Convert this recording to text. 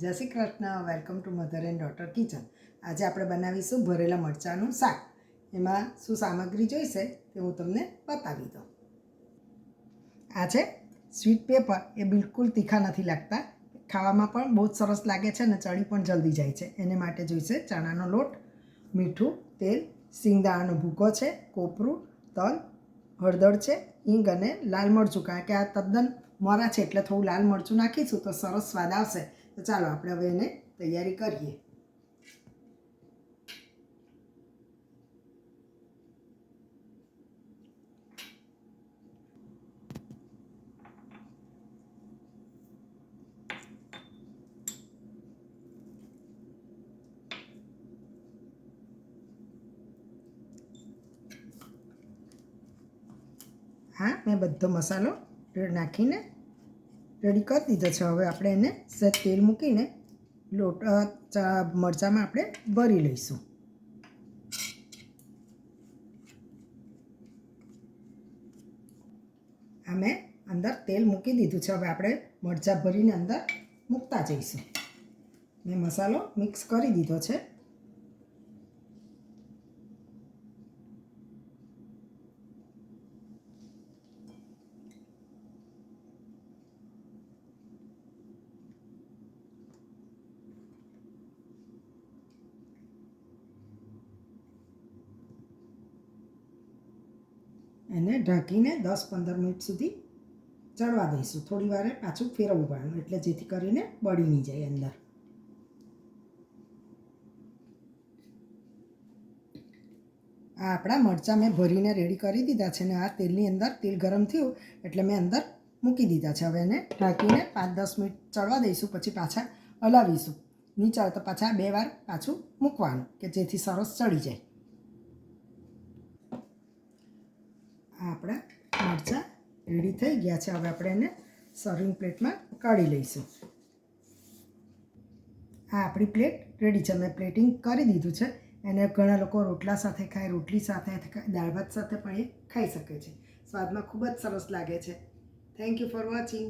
જય Shri Krishna. Welcome to mother and daughter kitchen. આજે આપણે બનાવીશું ભરેલા મરચાંનું શાક. એમાં શું સામગ્રી જોઈશે તે હું તમને બતાવી દઉં. આ છે સ્વીટ પેપર. એ બિલકુલ તીખા નથી લાગતા, ખાવામાં પણ બહુ જ સરસ લાગે છે અને ચડી પણ જલ્દી જાય છે. એને માટે જોઈશે ચણાનો લોટ, મીઠું, તેલ, સિંગદાણાનો ભૂકો છે, કોપરું, તલ, હળદર છે, હિંગ અને લાલ મરચું. કારણ કે આ તદ્દન મોરા છે એટલે થોડું લાલ મરચું નાખીશું તો સરસ સ્વાદ આવશે. તો ચાલો આપણે હવે એને તૈયારી કરીએ. હા, મેં બધો મસાલો નાખીને રેડી કરી દીધો છે. હવે આપણે એને સહેજ તેલ મૂકીને લોટ મરચાંમાં આપણે ભરી લઈશું. આ મેં અંદર તેલ મૂકી દીધું છે. હવે આપણે મરચાં ભરીને અંદર મૂકતા જઈશું. મેં મસાલો મિક્સ કરી દીધો છે. એને ઢાંકીને 10-15 મિનિટ સુધી ચડવા દઈશું. થોડી વારે પાછું ફેરવવું પડવાનું એટલે જેથી કરીને બળી નહીં જાય અંદર. આ આપણા મરચાં મેં ભરીને રેડી કરી દીધા છે ને આ તેલની અંદર તેલ ગરમ થયું એટલે મેં અંદર મૂકી દીધા છે. હવે એને ઢાંકીને 5-10 મિનિટ ચડવા દઈશું, પછી પાછા હલાવીશું. નહીં ચડે તો પાછા 2 વાર પાછું મૂકવાનું કે જેથી સરસ ચડી જાય. આ આપણા મરચાં રેડી થઈ ગયા છે. હવે આપણે એને સર્વિંગ પ્લેટમાં કાઢી લઈશું. આ આપણી પ્લેટ રેડી છે. મેં પ્લેટિંગ કરી દીધું છે. એને ઘણા લોકો રોટલા સાથે ખાય, રોટલી સાથે, દાળ ભાત સાથે પણ એ ખાઈ શકે છે. સ્વાદમાં ખૂબ જ સરસ લાગે છે. Thank you for watching.